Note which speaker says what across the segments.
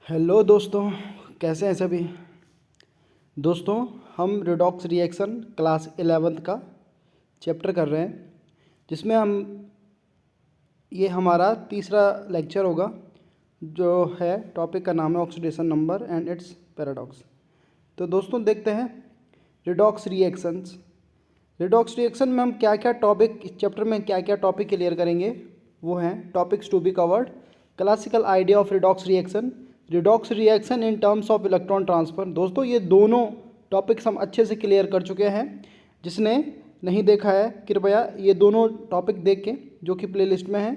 Speaker 1: Hello दोस्तों, कैसे हैं सभी दोस्तों। हम रिडॉक्स रिएक्शन क्लास 11th का चैप्टर कर रहे हैं, जिसमें हम ये हमारा तीसरा लेक्चर होगा, जो है टॉपिक का नाम है oxidation number and it's paradox. तो दोस्तों देखते हैं रिडॉक्स रिएक्शंस। रिडॉक्स रिएक्शन में हम क्या क्या टॉपिक, इस चैप्टर में क्या क्या टॉपिक क्लियर करेंगे, वो हैं topics to be covered, classical idea of redox reaction in terms of electron transfer. दोस्तों ये दोनों टॉपिक्स हम अच्छे से क्लियर कर चुके हैं। जिसने नहीं देखा है कृपया ये दोनों टॉपिक देख के, जो कि प्लेलिस्ट में है।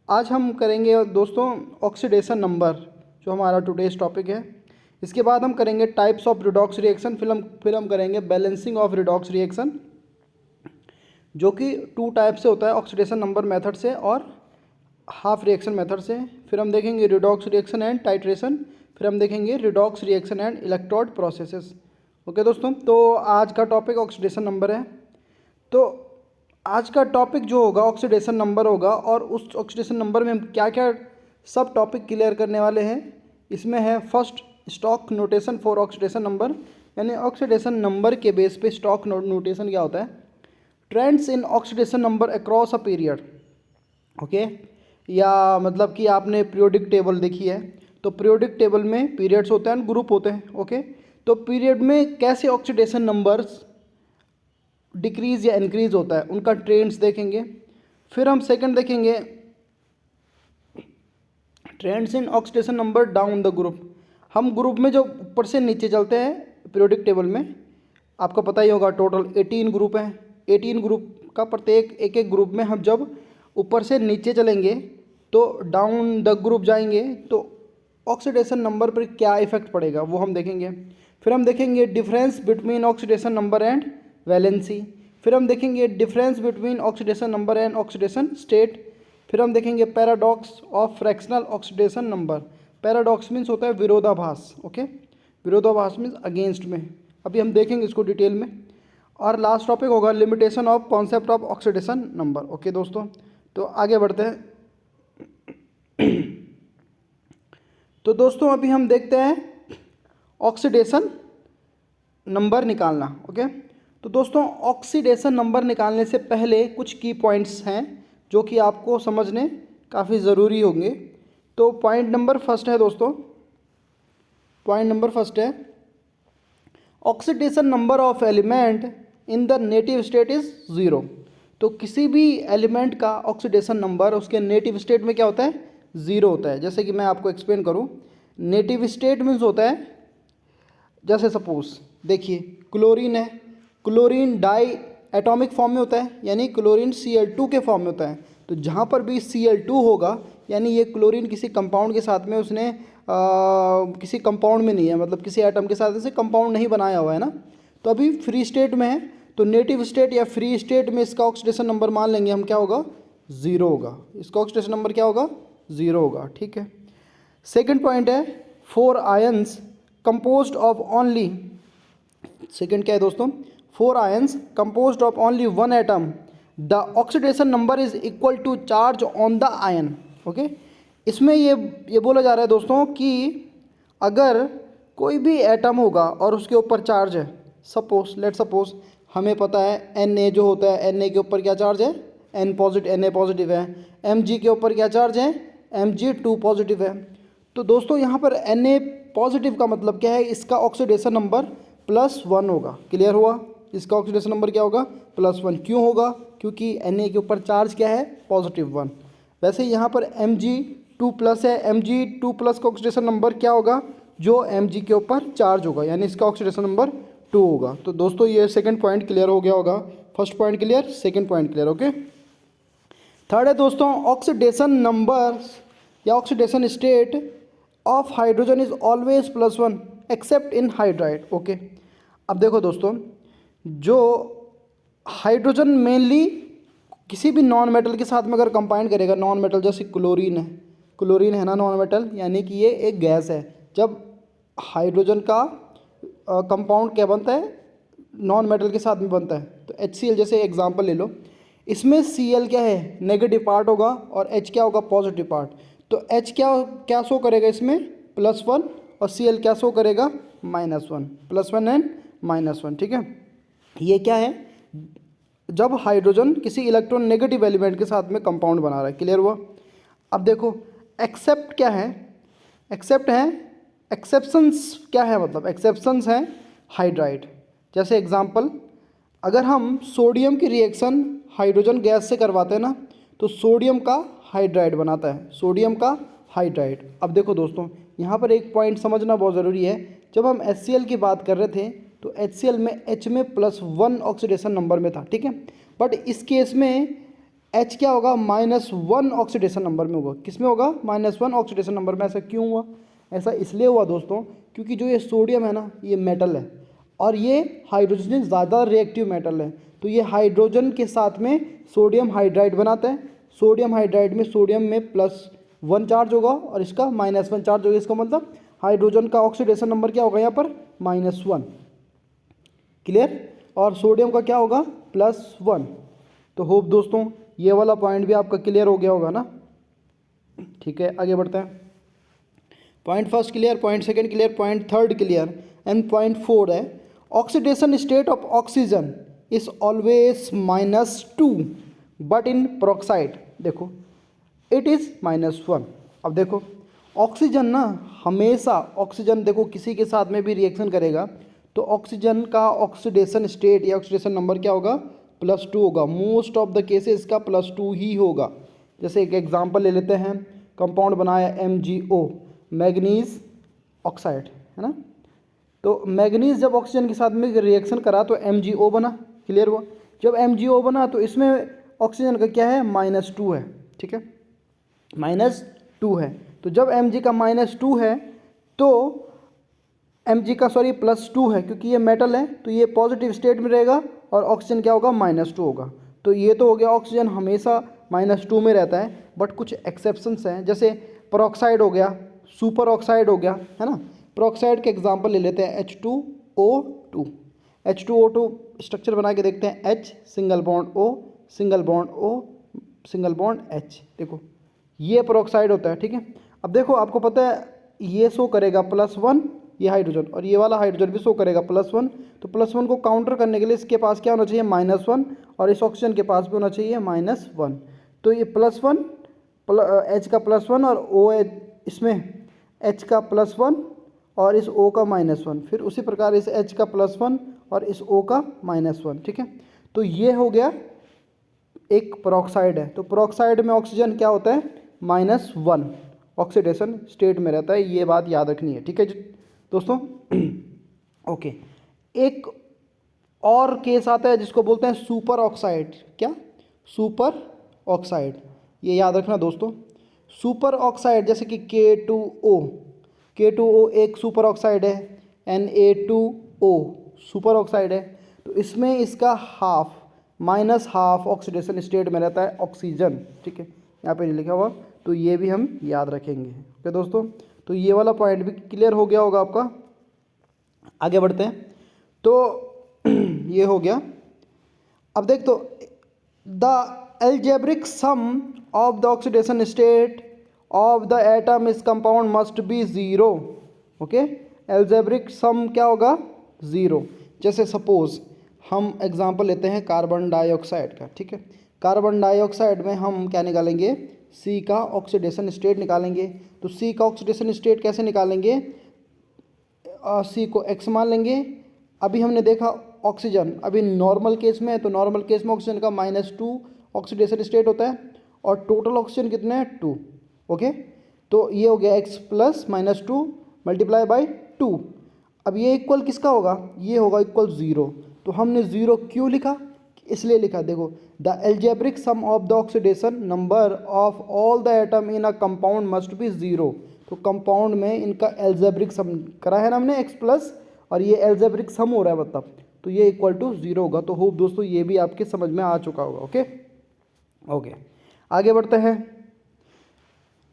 Speaker 1: आज हम करेंगे दोस्तों ऑक्सीडेशन नंबर, जो हमारा टुडेज टॉपिक है। इसके बाद हम करेंगे टाइप्स ऑफ रिडॉक्स रिएक्शन, फिर हम करेंगे बैलेंसिंग ऑफ रिडॉक्स रिएक्शन, जो कि 2 टाइप से होता है, ऑक्सीडेशन नंबर मेथड से और हाफ रिएक्शन मेथड से। फिर हम देखेंगे रिडॉक्स रिएक्शन एंड टाइट्रेशन। फिर हम देखेंगे redox reaction and electrode processes. Okay दोस्तों, तो आज का टॉपिक ऑक्सीडेशन नंबर है। तो आज का टॉपिक जो होगा ऑक्सीडेशन नंबर होगा, और उस ऑक्सीडेशन नंबर में हम क्या क्या सब टॉपिक क्लियर करने वाले हैं। इसमें है first stock notation for oxidation number, यानी ऑक्सीडेशन नंबर के बेस पे स्टॉक नोटेशन क्या होता है। Trends in oxidation number across a period, okay, या मतलब कि आपने पीरियोडिक टेबल देखी है, तो पीरियोडिक टेबल में पीरियड्स होते हैं, ग्रुप होते हैं। ओके, तो पीरियड में कैसे ऑक्सीडेशन नंबर्स डिक्रीज या इंक्रीज होता है, उनका ट्रेंड्स देखेंगे। फिर हम सेकंड देखेंगे trends in oxidation number down the group. हम ग्रुप में जो ऊपर से नीचे चलते हैं पीरियोडिक टेबल में, आपको पता ही होगा टोटल 18 ग्रुप हैं। 18 ग्रुप का प्रत्येक एक एक ग्रुप में हम जब ऊपर से नीचे चलेंगे तो डाउन द ग्रुप जाएंगे, तो ऑक्सीडेशन नंबर पर क्या इफेक्ट पड़ेगा वो हम देखेंगे। फिर हम देखेंगे difference between oxidation number and valency. फिर हम देखेंगे difference between oxidation number and oxidation state. फिर हम देखेंगे paradox of fractional oxidation number. Paradox means होता है विरोधाभास। ओके, विरोधाभास मीन्स अगेंस्ट में। अभी हम देखेंगे इसको डिटेल में। और लास्ट टॉपिक होगा limitation of concept of oxidation number. Okay दोस्तों, तो आगे बढ़ते हैं। तो दोस्तों अभी हम देखते हैं ऑक्सीडेशन नंबर निकालना। ओके, तो दोस्तों ऑक्सीडेशन नंबर निकालने से पहले कुछ की पॉइंट्स हैं जो कि आपको समझने काफ़ी ज़रूरी होंगे। तो पॉइंट नंबर फर्स्ट है दोस्तों, पॉइंट नंबर फर्स्ट है oxidation number of element in the native state is 0। तो किसी भी एलिमेंट का ऑक्सीडेशन नंबर उसके नेटिव स्टेट में क्या होता है, 0 होता है। जैसे कि मैं आपको एक्सप्लेन करूं, नेटिव स्टेट मीन्स होता है, जैसे सपोज देखिए क्लोरीन है, क्लोरीन डाई एटॉमिक फॉर्म में होता है, यानी क्लोरीन Cl2 के फॉर्म में होता है। तो जहाँ पर भी Cl2 होगा, यानी ये क्लोरीन किसी कंपाउंड के साथ में उसने किसी कंपाउंड में नहीं है, मतलब किसी एटम के साथ ऐसे कंपाउंड नहीं बनाया हुआ है ना, तो अभी फ्री स्टेट में है। तो नेटिव स्टेट या फ्री स्टेट में इसका ऑक्सीडेशन नंबर मान लेंगे हम, क्या होगा, 0 होगा। इसका ऑक्सीडेशन नंबर क्या होगा, 0 होगा। ठीक है, सेकंड पॉइंट है 4 ions composed of only, second क्या है दोस्तों, 4 ions composed of only 1 atom, the oxidation number is equal to charge on the ion. Okay, इसमें ये बोला जा रहा है दोस्तों कि अगर कोई भी एटम होगा और उसके ऊपर चार्ज है, सपोज लेट सपोज हमें पता है Na जो होता है, Na के ऊपर क्या चार्ज है, Na पॉजिटिव है। Mg के ऊपर क्या चार्ज है, Mg2 पॉजिटिव है। तो दोस्तों यहाँ पर Na पॉजिटिव का मतलब क्या है, इसका ऑक्सीडेशन नंबर +1 होगा। क्लियर हुआ, इसका ऑक्सीडेशन नंबर क्या होगा, +1। क्यों होगा, क्योंकि Na के ऊपर चार्ज क्या है, +1। वैसे यहाँ पर Mg2+ है, Mg2+ का ऑक्सीडेशन नंबर क्या होगा, जो Mg के ऊपर चार्ज होगा, यानी इसका ऑक्सीडेशन नंबर 2 होगा। तो दोस्तों ये सेकंड पॉइंट क्लियर हो गया होगा। First point clear, second point clear. Okay, third है दोस्तों ऑक्सीडेशन नंबर या oxidation state of hydrogen is always +1 accept in hydride. Okay, अब देखो दोस्तों, जो हाइड्रोजन मेनली किसी भी नॉन मेटल के साथ में अगर कंबाइन करेगा, नॉन मेटल जैसे क्लोरीन है ना नॉन मेटल, यानी कि ये एक गैस है। जब हाइड्रोजन का कंपाउंड क्या बनता है, नॉन मेटल के साथ में बनता है, तो HCl जैसे एग्जांपल ले लो, इसमें Cl क्या है, नेगेटिव पार्ट होगा और H क्या होगा, पॉजिटिव पार्ट। तो H क्या क्या शो करेगा इसमें, +1, और Cl क्या शो करेगा, -1, +1 एंड -1, ठीक है। ये क्या है, जब हाइड्रोजन किसी इलेक्ट्रॉन नेगेटिव एलिमेंट के साथ में कंपाउंड बना रहा है, क्लियर हुआ। अब देखो एक्सेप्ट क्या है, एक्सेप्ट है, एक्सेप्शंस क्या है, मतलब एक्सेप्शंस हैं हाइड्राइड। जैसे एग्जांपल, अगर हम सोडियम की रिएक्शन हाइड्रोजन गैस से करवाते हैं ना, तो सोडियम का हाइड्राइड बनाता है, सोडियम का हाइड्राइड। अब देखो दोस्तों, यहाँ पर एक पॉइंट समझना बहुत ज़रूरी है। जब हम HCl की बात कर रहे थे तो HCl में H में +1 ऑक्सीडेशन नंबर में था, ठीक है। बट इस केस में H क्या होगा, -1 ऑक्सीडेशन नंबर में होगा। किस में होगा, -1 ऑक्सीडेशन नंबर में। ऐसा क्यों हुआ, ऐसा इसलिए हुआ दोस्तों, क्योंकि जो ये सोडियम है ना, ये मेटल है और ये हाइड्रोजन से ज़्यादा रिएक्टिव मेटल है। तो ये हाइड्रोजन के साथ में सोडियम हाइड्राइड बनाता है। सोडियम हाइड्राइड में सोडियम में +1 चार्ज होगा और इसका -1 चार्ज होगा। इसका मतलब हाइड्रोजन का ऑक्सीडेशन नंबर क्या होगा यहाँ पर, -1, क्लियर। और सोडियम का क्या होगा, +1। तो होप दोस्तों ये वाला पॉइंट भी आपका क्लियर हो गया होगा ना, ठीक है। आगे बढ़ते हैं। Point first clear, point second clear, point third clear, and point four है, oxidation state of oxygen is always -2 but in peroxide देखो इट इज़ -1। अब देखो ऑक्सीजन ना हमेशा, ऑक्सीजन देखो किसी के साथ में भी रिएक्शन करेगा तो ऑक्सीजन का ऑक्सीडेशन स्टेट या ऑक्सीडेशन नंबर क्या होगा, +2 होगा। मोस्ट ऑफ द केसेस का +2 ही होगा। जैसे एक एग्जांपल ले लेते हैं, कंपाउंड बनाया MgO, मैग्नीज ऑक्साइड, है ना। तो मैग्नीज जब ऑक्सीजन के साथ में रिएक्शन करा तो MgO बना, क्लियर हुआ। जब MgO बना तो इसमें ऑक्सीजन का क्या है, -2 है, ठीक है, -2 है। तो जब Mg का -2 है तो Mg का +2 है, क्योंकि ये मेटल है तो ये पॉजिटिव स्टेट में रहेगा और ऑक्सीजन क्या होगा, -2 होगा। तो ये तो हो गया, ऑक्सीजन हमेशा -2 में रहता है। बट कुछ एक्सेप्शंस हैं, जैसे पेरोक्साइड हो गया, सुपर ऑक्साइड हो गया, है ना। पेरोक्साइड के एग्जांपल ले लेते हैं, H2O2। H2O2 स्ट्रक्चर बना के देखते हैं, H single bond O single bond O single bond H, देखो ये पेरोक्साइड होता है, ठीक है। अब देखो आपको पता है ये शो करेगा +1, ये हाइड्रोजन, और ये वाला हाइड्रोजन भी शो करेगा +1। तो +1 को काउंटर करने के लिए इसके पास क्या होना चाहिए, -1, और इस ऑक्सीजन के पास भी होना चाहिए -1। तो ये +1 H का +1 और O इसमें H का +1 और इस O का -1, फिर उसी प्रकार इस H का +1 और इस O का -1, ठीक है। तो ये हो गया एक पेरोक्साइड है। तो पेरोक्साइड में ऑक्सीजन क्या होता है, -1 ऑक्सीडेशन स्टेट में रहता है। ये बात याद रखनी है, ठीक है दोस्तों। ओके, एक और केस आता है जिसको बोलते हैं सुपर ऑक्साइड। क्या, सुपर ऑक्साइड, ये याद रखना दोस्तों। सुपर ऑक्साइड जैसे कि K2O एक सुपर ऑक्साइड है, Na2O सुपर ऑक्साइड है। तो इसमें इसका -12 ऑक्सीडेशन स्टेट में रहता है ऑक्सीजन, ठीक है, यहाँ पे नहीं लिखा हुआ, तो ये भी हम याद रखेंगे। ओके दोस्तों, तो ये वाला पॉइंट भी क्लियर हो गया होगा आपका। आगे बढ़ते हैं। तो ये हो गया। अब देख, तो the algebraic sum of the oxidation state of the atom इस compound must be 0। Okay, algebraic sum क्या होगा, 0। जैसे सपोज हम एग्जांपल लेते हैं कार्बन डाइऑक्साइड का, ठीक है। कार्बन डाइऑक्साइड में हम क्या निकालेंगे, C का ऑक्सीडेशन स्टेट निकालेंगे। तो C का ऑक्सीडेशन स्टेट कैसे निकालेंगे, C को X मान लेंगे। अभी हमने देखा ऑक्सीजन अभी नॉर्मल केस में है, तो नॉर्मल केस में ऑक्सीजन का -2 ऑक्सीडेशन स्टेट होता है और टोटल ऑक्सीजन कितने हैं, 2। ओके, तो ये हो गया X + -2 × 2। अब ये इक्वल किसका होगा, ये होगा इक्वल 0। तो हमने 0 क्यों लिखा, इसलिए लिखा, देखो the algebraic sum of the oxidation number of all the atom in a compound must be 0। तो कंपाउंड में इनका एल्जेब्रिक सम करा है ना हमने X+, और ये एल्जेब्रिक सम हो रहा है मतलब, तो ये इक्वल टू 0 होगा। तो होप दोस्तों ये भी आपके समझ में आ चुका होगा। ओके, आगे बढ़ते हैं।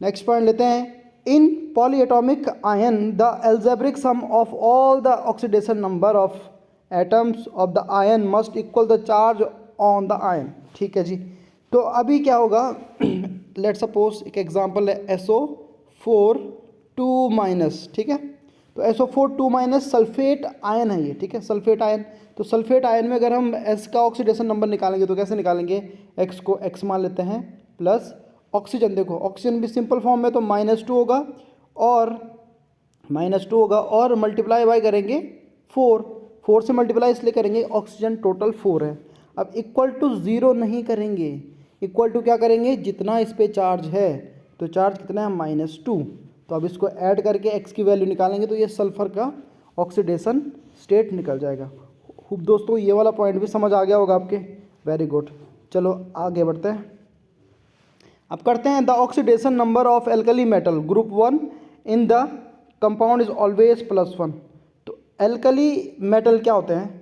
Speaker 1: नेक्स्ट पॉइंट लेते हैं। In polyatomic ion the algebraic sum of all the oxidation number of atoms of the ion must equal the charge on the ion. ठीक है जी। तो अभी क्या होगा, लेट सपोज एक एग्जांपल है SO4 2 माइनस, ठीक है। तो SO4 2 माइनस सल्फेट आयन है ये, ठीक है, सल्फेट आयन। तो सल्फेट आयन में अगर हम S का ऑक्सीडेशन नंबर निकालेंगे तो कैसे निकालेंगे, X को X मान लेते हैं प्लस ऑक्सीजन, देखो ऑक्सीजन भी सिंपल फॉर्म में तो -2 होगा और मल्टीप्लाई बाय करेंगे 4 से मल्टीप्लाई इसलिए करेंगे ऑक्सीजन टोटल 4 है। अब इक्वल टू 0 नहीं करेंगे, इक्वल टू क्या करेंगे, जितना इस पे चार्ज है, तो चार्ज कितना है -2। तो अब इसको ऐड करके x की वैल्यू निकालेंगे तो ये सल्फर का ऑक्सीडेशन स्टेट निकल जाएगा। खूब दोस्तों, ये वाला पॉइंट भी समझ आ गया होगा आपके, वेरी गुड। चलो आगे बढ़ते हैं, अब करते हैं the oxidation number of alkali metal group 1 in the compound is always +1। तो एल्कली मेटल क्या होते हैं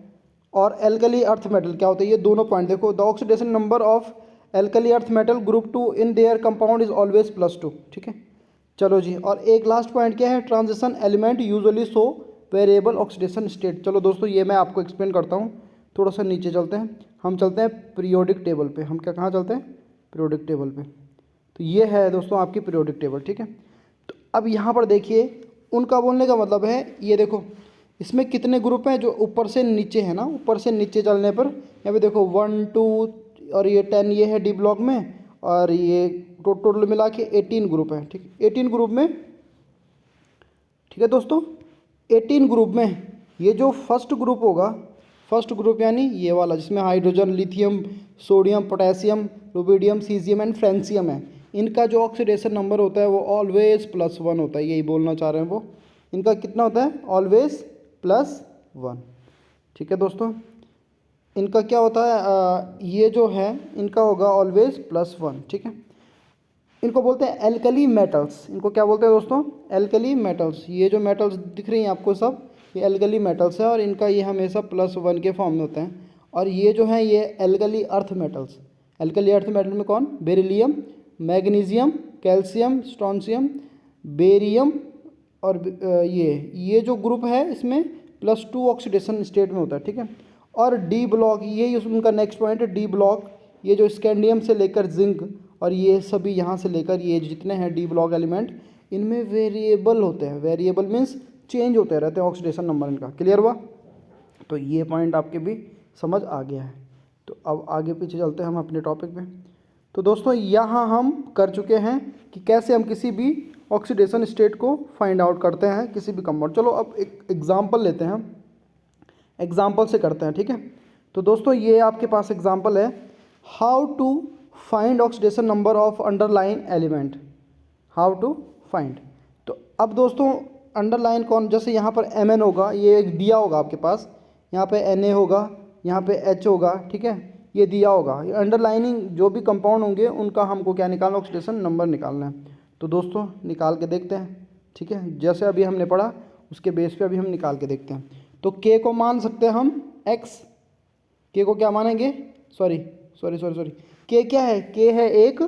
Speaker 1: और एल्कली अर्थ मेटल क्या होते हैं, ये दोनों पॉइंट देखो। The oxidation number of alkali earth metal group 2 in their compound is always +2, ठीक है। चलो जी, और एक लास्ट पॉइंट क्या है, transition element usually show variable oxidation state. चलो दोस्तों, ये मैं आपको एक्सप्लेन करता हूँ। थोड़ा सा नीचे चलते हैं, हम चलते हैं पीरियोडिक टेबल पे। हम क्या, कहाँ चलते हैं, पीरियोडिक टेबल पे। तो ये है दोस्तों आपकी पीरियोडिक टेबल, ठीक है। तो अब यहाँ पर देखिए, उनका बोलने का मतलब है, ये देखो इसमें कितने ग्रुप हैं, जो ऊपर से नीचे है ना, ऊपर से नीचे चलने पर यहाँ पे देखो 1 2 और ये 10 ये है डी ब्लॉक में, और ये टोटल मिला के 18 ग्रुप हैं, ठीक है। 18 ग्रुप में, ठीक है दोस्तों, 18 ग्रुप में ये जो फर्स्ट ग्रुप होगा, फर्स्ट ग्रुप यानी ये वाला जिसमें hydrogen, lithium, sodium, potassium, rubidium, caesium and francium है, इनका जो ऑक्सीडेशन नंबर होता है वो ऑलवेज +1 होता है। यही बोलना चाह रहे हैं वो, इनका कितना होता है, ऑलवेज +1, ठीक है दोस्तों। इनका क्या होता है, ये जो है इनका होगा ऑलवेज +1, ठीक है। इनको बोलते हैं एल्कली मेटल्स। इनको क्या बोलते हैं दोस्तों, एल्कली मेटल्स। ये जो मेटल्स दिख रही हैं आपको सब, ये एल्कली मेटल्स है और इनका ये हमेशा +1 के फॉर्म में होते हैं। और ये जो है ये alkali earth metals. Alkali earth metal में कौन, beryllium, magnesium, calcium, strontium, barium और ये जो ग्रुप है इसमें +2 ऑक्सीडेशन स्टेट में होता है, ठीक है। और डी ब्लॉक, ये उनका नेक्स्ट पॉइंट है, डी ब्लॉक। ये जो स्कैंडियम से लेकर जिंक और ये सभी यहाँ से लेकर ये जितने हैं डी ब्लॉक एलिमेंट, इनमें वेरिएबल होते हैं। वेरिएबल मीन्स चेंज होते रहते हैं ऑक्सीडेशन नंबर इनका। क्लियर हुआ? तो ये पॉइंट आपके भी समझ आ गया है। तो अब आगे पीछे चलते हैं हम अपने टॉपिक पे। तो दोस्तों, यहाँ हम कर चुके हैं कि कैसे हम किसी भी ऑक्सीडेशन स्टेट को फाइंड आउट करते हैं किसी भी कंपाउंड। चलो अब एक एग्जांपल लेते हैं, हम एग्जांपल से करते हैं, ठीक है। तो दोस्तों, ये आपके पास एग्जांपल है, how to find oxidation number of underline element. How to find. तो अब दोस्तों, अंडरलाइन कौन, जैसे यहाँ पर Mn होगा, ये एक दिया होगा आपके पास, यहाँ पे Na होगा, यहाँ पे H होगा, ठीक है, ये दिया होगा। ये अंडरलाइनिंग जो भी कंपाउंड होंगे उनका हमको क्या निकालना, ऑक्सीडेशन नंबर निकालना है। तो दोस्तों निकाल के देखते हैं, ठीक है। जैसे अभी हमने पढ़ा उसके बेस पे अभी हम निकाल के देखते हैं। तो K को मान सकते हैं हम X, K को क्या मानेंगे, सॉरी K क्या है, K है एक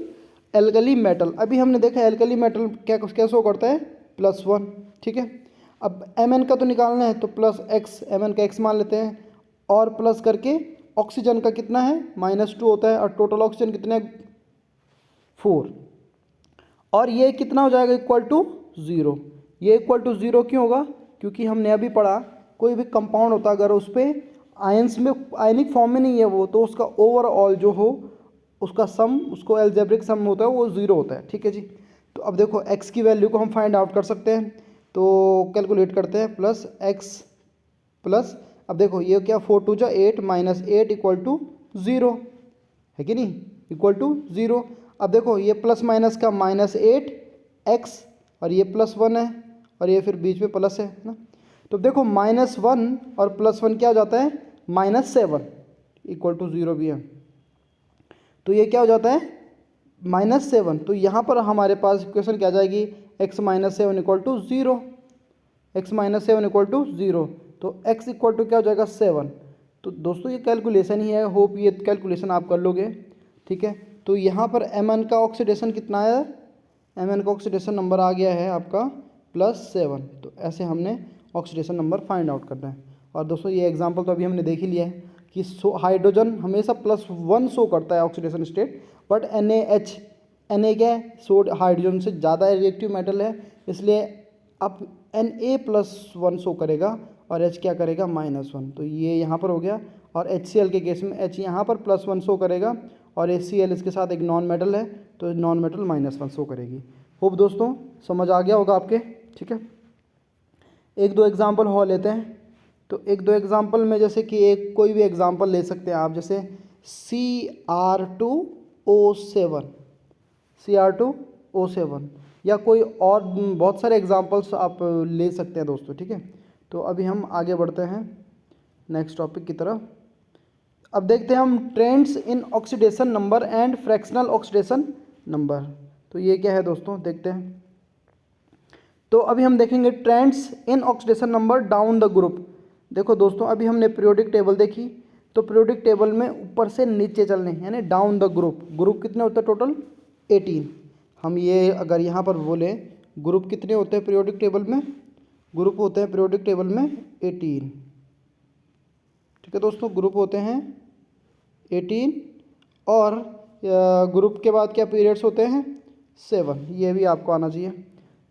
Speaker 1: एल्कली मेटल। अभी हमने देखा एल्कली मेटल क्या कैसे करता है, +1, ठीक है। अब Mn का तो निकालना है तो +X, Mn का X मान लेते हैं और प्लस करके ऑक्सीजन का कितना है, -2 होता है और टोटल ऑक्सीजन कितने, 4। और ये कितना हो जाएगा, =0। ये =0 क्यों होगा, क्योंकि हमने अभी पढ़ा कोई भी कंपाउंड होता अगर उस पर आयंस में, आयनिक फॉर्म में नहीं है वो, तो उसका ओवरऑल जो हो उसका सम, उसको एल्जेब्रिक सम होता है वो 0 होता है, ठीक है जी। तो अब देखो x की वैल्यू को हम फाइंड आउट कर सकते हैं, तो कैलकुलेट करते हैं, +x प्लस, अब देखो ये क्या, 4 2 जा 8 -8 = 0 है कि नहीं, =0। अब देखो ये प्लस माइनस का -8x और ये +1 है और ये फिर बीच में प्लस है ना। तो देखो -1 और +1 क्या हो जाता है, -7 = 0 भी है। तो ये क्या हो जाता है, -7। तो यहाँ पर हमारे पास इक्वेशन क्या आ जाएगी, x - 7 = 0, x - 7 = 0। तो x = क्या हो जाएगा, 7। तो दोस्तों ये कैलकुलेशन ही है, होप ये कैलकुलेशन आप कर लोगे, ठीक है। तो यहाँ पर Mn का ऑक्सीडेशन कितना है, Mn का ऑक्सीडेशन नंबर आ गया है आपका +7। तो ऐसे हमने ऑक्सीडेशन नंबर फाइंड आउट करना है। और दोस्तों ये एग्जांपल तो अभी हमने देख ही लिया है कि हाइड्रोजन हमेशा +1 शो करता है oxidation state, but NaH Na क्या है, हाइड्रोजन से ज़्यादा रिएक्टिव मेटल है, इसलिए अब Na+1 शो करेगा और H क्या करेगा -1, तो ये यहाँ पर हो गया। और HCl के केस में H यहाँ पर +1 शो करेगा और HCl इसके साथ एक नॉन मेटल है, तो नॉन मेटल -1 शो करेगी। होप दोस्तों समझ आ गया होगा आपके, ठीक है। एक दो एग्जांपल हो लेते हैं। तो एक दो एग्जांपल में जैसे कि एक कोई भी एग्जांपल ले सकते हैं आप, जैसे Cr2O7 या कोई और बहुत सारे एग्जांपल्स आप ले सकते हैं दोस्तों, ठीक है। तो अभी हम आगे बढ़ते हैं नेक्स्ट टॉपिक की तरफ। अब देखते हैं हम trends in oxidation number and fractional oxidation number. तो ये क्या है दोस्तों, देखते हैं। तो अभी हम देखेंगे trends in oxidation number down the group. देखो दोस्तों, अभी हमने पीरियोडिक टेबल देखी, तो पीरियोडिक टेबल में ऊपर से नीचे चलने यानी डाउन द ग्रुप। ग्रुप कितने होते हैं टोटल 18। हम ये अगर यहाँ पर बोले ग्रुप कितने होते हैं पीरियोडिक टेबल में, ग्रुप होते हैं पीरियोडिक टेबल में 18, ठीक है दोस्तों। ग्रुप होते हैं 18 और ग्रुप के बाद क्या पीरियड्स होते हैं 7, ये भी आपको आना चाहिए।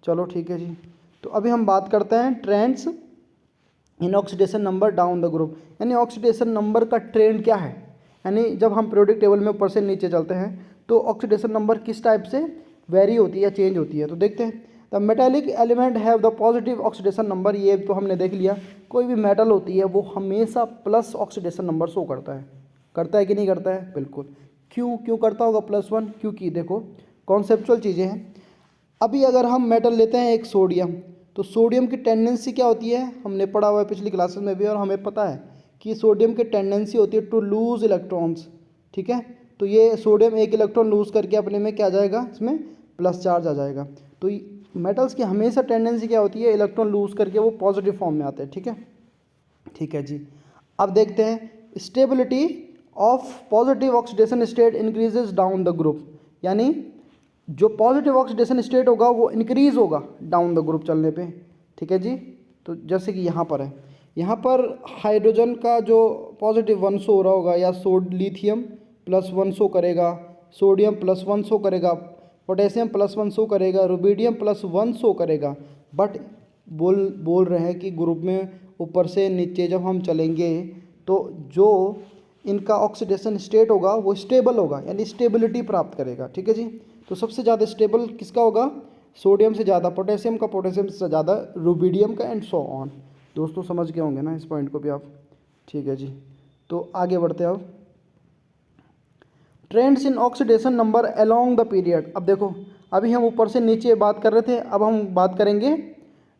Speaker 1: चलो ठीक है जी। तो अभी हम बात करते हैं trends in oxidation number down the group, यानी ऑक्सीडेशन नंबर का ट्रेंड क्या है। यानी जब हम पीरियोडिक टेबल में ऊपर से नीचे चलते हैं तो ऑक्सीडेशन नंबर किस टाइप से वेरी होती है या चेंज होती है। तो देखते हैं, the metallic element have the positive oxidation number. ये तो हमने देख लिया, कोई भी मेटल होती है वो हमेशा प्लस ऑक्सीडेशन नंबर शो करता है कि नहीं करता है, बिल्कुल। क्यों करता होगा +1, क्योंकि देखो कॉन्सेप्चुअल चीज़ें हैं। अभी अगर हम मेटल लेते हैं एक सोडियम, तो सोडियम की टेंडेंसी क्या होती है, हमने पढ़ा हुआ है पिछली क्लासेस में भी, और हमें पता है कि सोडियम की टेंडेंसी होती है टू लूज इलेक्ट्रॉन्स, ठीक है। तो ये सोडियम एक इलेक्ट्रॉन लूज करके अपने में क्या आ जाएगा, इसमें प्लस चार्ज आ जाएगा। तो मेटल्स की हमेशा टेंडेंसी क्या होती है, इलेक्ट्रॉन लूज करके वो पॉजिटिव फॉर्म में आते हैं, ठीक है जी। अब देखते हैं, stability of positive oxidation state increases down the group, यानी जो पॉजिटिव ऑक्सीडेशन स्टेट होगा वो इंक्रीज होगा डाउन द ग्रुप चलने पे, ठीक है जी। तो जैसे कि यहाँ पर है, यहाँ पर हाइड्रोजन का जो +1 शो हो रहा होगा, या लिथियम +1 शो करेगा, सोडियम +1 शो करेगा, पोटेशियम +1 शो करेगा, रुबिडियम +1 शो करेगा। बट बोल रहे हैं कि ग्रुप में ऊपर से नीचे जब हम चलेंगे तो जो इनका ऑक्सीडेशन स्टेट होगा वो स्टेबल होगा, यानी स्टेबिलिटी प्राप्त करेगा, ठीक है जी। तो सबसे ज़्यादा स्टेबल किसका होगा, सोडियम से ज़्यादा पोटेशियम का, पोटेशियम से ज़्यादा रुबिडियम का, एंड सो ऑन। दोस्तों समझ गए होंगे ना इस पॉइंट को भी आप, ठीक है जी। तो आगे बढ़ते हैं अब, trends in oxidation number along the period. अब देखो, अभी हम ऊपर से नीचे बात कर रहे थे, अब हम बात करेंगे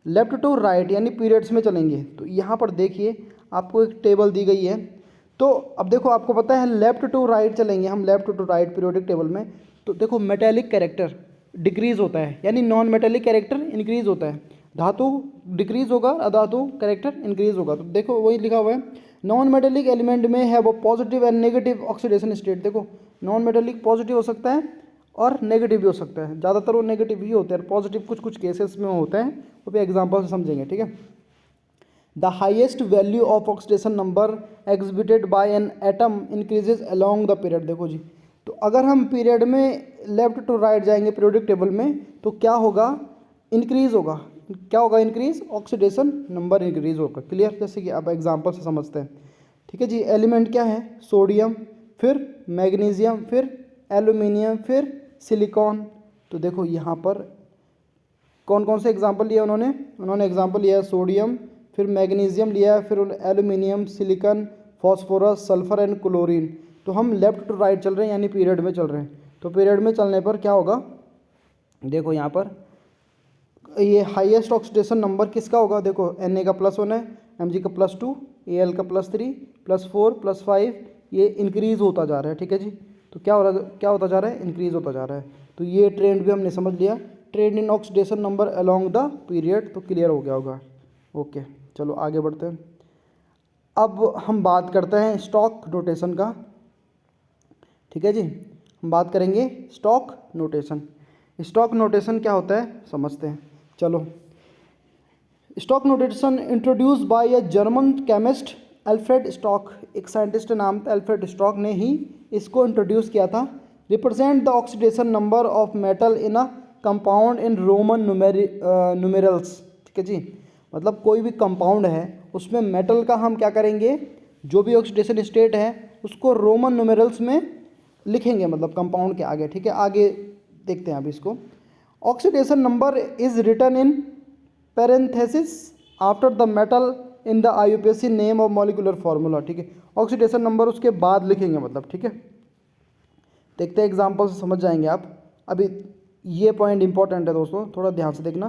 Speaker 1: लेफ्ट टू राइट, यानी पीरियड्स में चलेंगे। तो यहाँ पर देखिए आपको एक टेबल दी गई है, तो अब देखो आपको पता है लेफ्ट टू राइट चलेंगे हम, left to right periodic table में। तो देखो मेटेलिक कैरेक्टर डिक्रीज होता है, यानी नॉन मेटेलिक कैरेक्टर इंक्रीज होता है, धातु डिक्रीज होगा, अधातु कैरेक्टर इंक्रीज होगा। तो देखो वही लिखा हुआ है, नॉन मेटेलिक एलिमेंट में है वो positive and negative oxidation state. देखो नॉन मेटेलिक पॉजिटिव हो सकता है और नेगेटिव भी हो सकता है, ज़्यादातर वो नेगेटिव ही होते हैं, पॉजिटिव कुछ कुछ केसेस में होते हैं, वो भी एग्जाम्पल से समझेंगे, ठीक है। The highest value of oxidation number exhibited by an atom increases along the period. देखो जी, तो अगर हम पीरियड में लेफ्ट टू राइट जाएंगे पीरियोडिक टेबल में, तो क्या होगा, इंक्रीज होगा। क्या होगा, इंक्रीज, ऑक्सीडेशन नंबर इंक्रीज होगा, क्लियर। जैसे कि अब एग्जांपल से समझते हैं, ठीक है जी। एलिमेंट क्या है, सोडियम, फिर मैग्नीशियम, फिर एल्यूमिनियम, फिर सिलिकॉन। तो देखो यहाँ पर कौन कौन से एग्जाम्पल लिए उन्होंने एग्जाम्पल लिया है सोडियम, फिर मैग्नीशियम लिया है, फिर aluminium, silicon, phosphorus, sulphur and chlorine. तो हम लेफ्ट टू राइट चल रहे हैं, यानी पीरियड में चल रहे हैं। तो पीरियड में चलने पर क्या होगा, देखो यहाँ पर ये हाईएस्ट ऑक्सीडेशन नंबर किसका होगा, देखो Na का +1 है, Mg का +2, Al का +3, +4, +5, ये इंक्रीज होता जा रहा है, ठीक है जी। तो क्या होता जा रहा है, इंक्रीज होता जा रहा है। तो ये ट्रेंड भी हमने समझ लिया, trend in oxidation number along the period, तो क्लियर हो गया होगा। ओके, चलो आगे बढ़ते हैं। अब हम बात करते हैं स्टॉक नोटेशन का, ठीक है जी। हम बात करेंगे स्टॉक नोटेशन। स्टॉक नोटेशन क्या होता है समझते हैं, चलो। Stock notation introduce by a German chemist Alfred stock, एक साइंटिस्ट नाम था अल्फ्रेड स्टॉक ने ही इसको इंट्रोड्यूस किया था। Represent the oxidation number of metal in a compound in Roman numerals. ठीक है जी, मतलब कोई भी कंपाउंड है उसमें मेटल का हम क्या करेंगे, जो भी ऑक्सीडेशन स्टेट है उसको रोमन न्यूमेरल्स में लिखेंगे, मतलब कंपाउंड के आगे। ठीक है, आगे देखते हैं अब इसको। Oxidation number is written in parenthesis after the metal in the IUPAC name of molecular formula. ठीक है, ऑक्सीडेशन नंबर उसके बाद लिखेंगे, मतलब ठीक है। देखते हैं एग्जाम्पल से समझ जाएंगे आप। अभी ये पॉइंट इंपॉर्टेंट है दोस्तों, थोड़ा ध्यान से देखना।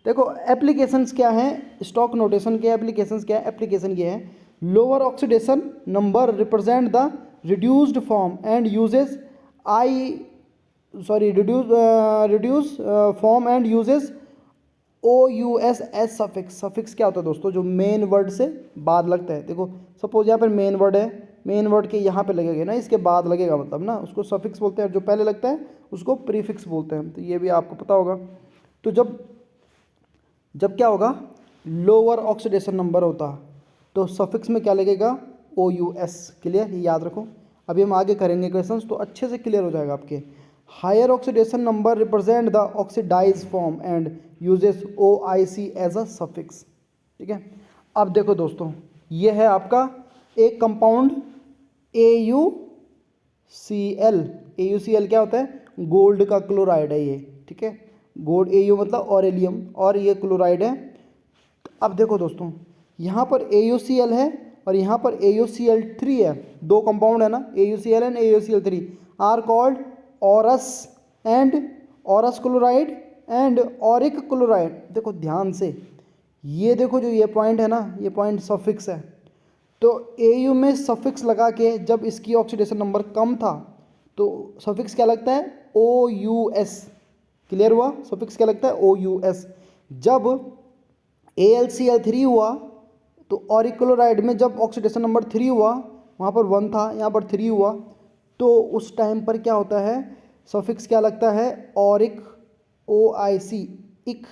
Speaker 1: देखो एप्लीकेशंस क्या हैं, स्टॉक नोटेशन के एप्लीकेशंस क्या है। एप्लीकेशन ये है, lower oxidation number represent the reduced form and uses reduce form and uses OUS S suffix. Suffix क्या होता है दोस्तों, जो मेन वर्ड से बाद लगता है। देखो सपोज यहाँ पर मेन वर्ड है, मेन वर्ड के यहाँ पे लगेगा ना, इसके बाद लगेगा मतलब ना, उसको सफिक्स बोलते हैं। जो पहले लगता है उसको प्रीफिक्स बोलते हैं, तो ये भी आपको पता होगा। तो जब क्या होगा, लोअर ऑक्सीडेशन नंबर होता तो सफिक्स में क्या लगेगा, OUS। क्लियर, ये याद रखो। अभी हम आगे करेंगे क्वेश्चंस तो अच्छे से क्लियर हो जाएगा आपके। Higher oxidation number represent the oxidise form and uses OIC as a suffix. ठीक है, अब देखो दोस्तों, ये है आपका एक कंपाउंड AuCl। AuCl क्या होता है, गोल्ड का क्लोराइड है ये। ठीक है, गोल्ड, Au मतलब ऑरेलियम, और ये क्लोराइड है। अब देखो दोस्तों, यहाँ पर AuCl है और यहाँ पर AuCl3 है, दो कंपाउंड है ना, AuCl and AuCl3 are called aurous and aurous chloride and auric chloride. देखो ध्यान से, ये देखो जो ये पॉइंट है ना, ये पॉइंट सफिक्स है। तो AU में सफिक्स लगा के जब इसकी ऑक्सीडेशन नंबर कम था तो सफिक्स क्या लगता है, OUS। क्लियर हुआ, सफिक्स क्या लगता है, OUS। जब AlCl3 हुआ तो ऑरिक क्लोराइड में जब ऑक्सीडेशन नंबर 3 हुआ, वहाँ पर 1 था, यहाँ पर 3 हुआ, तो उस टाइम पर क्या होता है, सफिक्स क्या लगता है, ऑरिक, OIC, इक।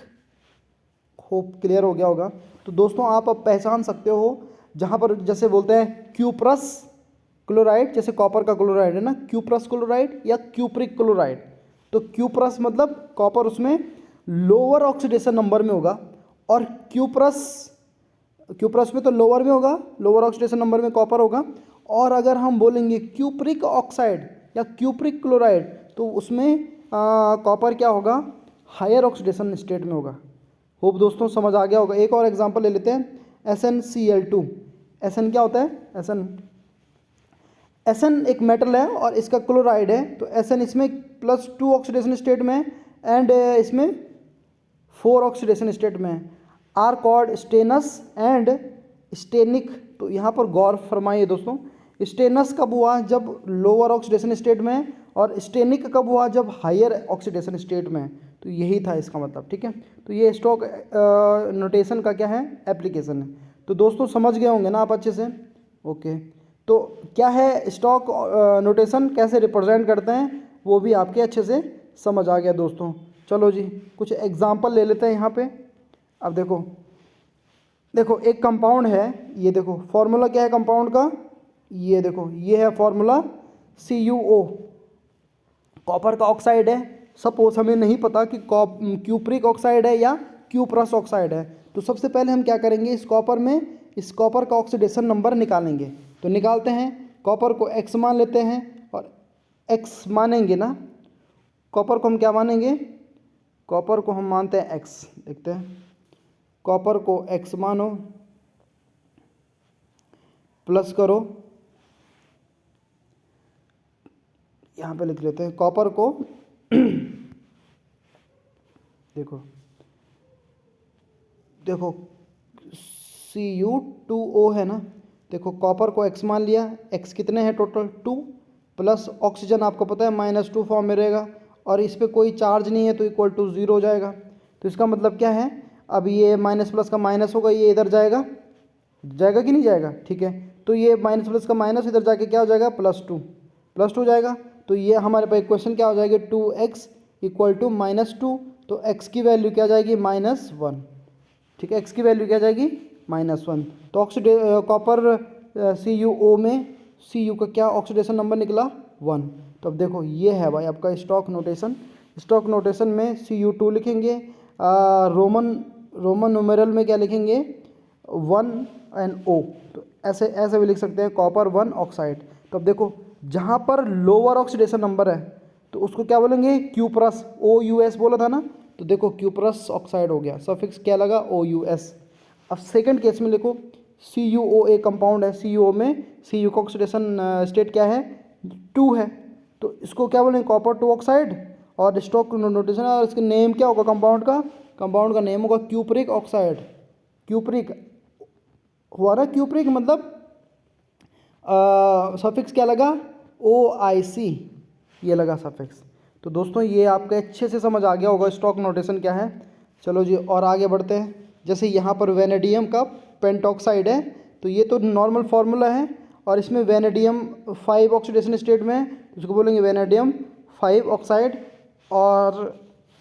Speaker 1: होप क्लियर हो गया होगा। तो दोस्तों आप अब पहचान सकते हो, जहाँ पर जैसे बोलते हैं क्यूप्रस क्लोराइड, जैसे कॉपर का क्लोराइड है ना, क्यूप्रस क्लोराइड या क्यूप्रिक क्लोराइड। तो क्यूप्रस मतलब कॉपर उसमें लोअर ऑक्सीडेशन नंबर में होगा, और क्यूप्रस में तो लोअर में होगा, लोअर ऑक्सीडेशन नंबर में कॉपर होगा। और अगर हम बोलेंगे क्यूप्रिक ऑक्साइड या क्यूप्रिक क्लोराइड तो उसमें कॉपर क्या होगा, हायर ऑक्सीडेशन स्टेट में होगा। होप दोस्तों समझ आ गया होगा। एक और एग्जांपल ले लेते हैं, SnCl2। Sn क्या होता है, Sn एक मेटल है और इसका क्लोराइड है, तो Sn इसमें +2 ऑक्सीडेशन स्टेट में एंड इसमें 4 ऑक्सीडेशन स्टेट में। Are called stannous and stannic. तो यहाँ पर गौर फरमाइए दोस्तों, स्टेनस कब हुआ, जब लोअर ऑक्सीडेशन स्टेट में, और स्टेनिक कब हुआ, जब हायर ऑक्सीडेशन स्टेट में। तो यही था इसका मतलब। ठीक है, तो ये स्टॉक नोटेशन का क्या है, एप्लीकेशन है। तो दोस्तों समझ गए होंगे ना आप अच्छे से। ओके, तो क्या है स्टॉक नोटेशन, कैसे रिप्रेजेंट करते हैं, वो भी आपके अच्छे से समझ आ गया दोस्तों। चलो जी, कुछ एग्जांपल ले लेते हैं यहाँ पे। अब देखो एक कंपाउंड है, ये देखो फॉर्मूला क्या है कंपाउंड का, ये देखो ये है फॉर्मूला CuO। कॉपर का ऑक्साइड है, सपोज हमें नहीं पता कि क्यूप्रिक ऑक्साइड है या क्यूप्रस ऑक्साइड है, तो सबसे पहले हम क्या करेंगे, इस कॉपर का ऑक्सीडेशन नंबर निकालेंगे। तो निकालते हैं, कॉपर को X मान लेते हैं, और X मानेंगे ना, कॉपर को हम क्या मानेंगे, कॉपर को हम मानते हैं X। देखते हैं, कॉपर को X मानो, प्लस करो, यहाँ पे लिख लेते हैं कॉपर को देखो Cu2O है ना, देखो कॉपर को X मान लिया, X कितने हैं टोटल 2, प्लस ऑक्सीजन आपको पता है -2 फॉर्म में रहेगा, और इस पर कोई चार्ज नहीं है तो इक्वल टू 0 हो जाएगा। तो इसका मतलब क्या है, अब ये माइनस प्लस का माइनस होगा, ये इधर जाएगा, जाएगा कि नहीं जाएगा, ठीक है। तो ये माइनस प्लस का माइनस इधर जाके क्या हो जाएगा, +2 जाएगा। तो ये हमारे पास इक्वेशन क्या हो जाएगी, 2x इक्वल टू -2। तो x की वैल्यू क्या जाएगी, -1। ठीक है, x की वैल्यू क्या जाएगी, -1। तो कॉपर CuO में Cu का क्या ऑक्सीडेशन नंबर निकला, 1। तो अब देखो ये है भाई आपका स्टॉक नोटेशन। स्टॉक नोटेशन में Cu2 लिखेंगे, रोमन न्यूमेरल में क्या लिखेंगे 1 एंड O। तो ऐसे ऐसे भी लिख सकते हैं कॉपर 1 ऑक्साइड। तो अब देखो जहाँ पर लोअर ऑक्सीडेशन नंबर है तो उसको क्या बोलेंगे क्यूप्रस, OUS बोला था ना, तो देखो क्यूप्रस ऑक्साइड हो गया, सफिक्स क्या लगा OUS। अब सेकंड केस में लिखो CuOA कंपाउंड है, CuO में Cu का ऑक्सीडेशन स्टेट क्या है 2 है, तो इसको क्या बोलेंगे कॉपर 2 ऑक्साइड। और स्टॉक नोटेशन और इसका नेम क्या होगा कंपाउंड का नेम होगा क्यूप्रिक ऑक्साइड। क्यूप्रिक हुआ ना, क्यूप्रिक मतलब सफिक्स क्या लगा OIC, ये लगा सफिक्स। तो दोस्तों ये आपके अच्छे से समझ आ गया होगा स्टॉक नोटेशन क्या है। चलो जी और आगे बढ़ते हैं। जैसे यहाँ पर वेनेडियम का पेंटॉक्साइड है, तो ये तो नॉर्मल फार्मूला है और इसमें वेनेडियम 5 ऑक्सीडेशन स्टेट में है, तो इसको बोलेंगे वेनेडियम 5 ऑक्साइड। और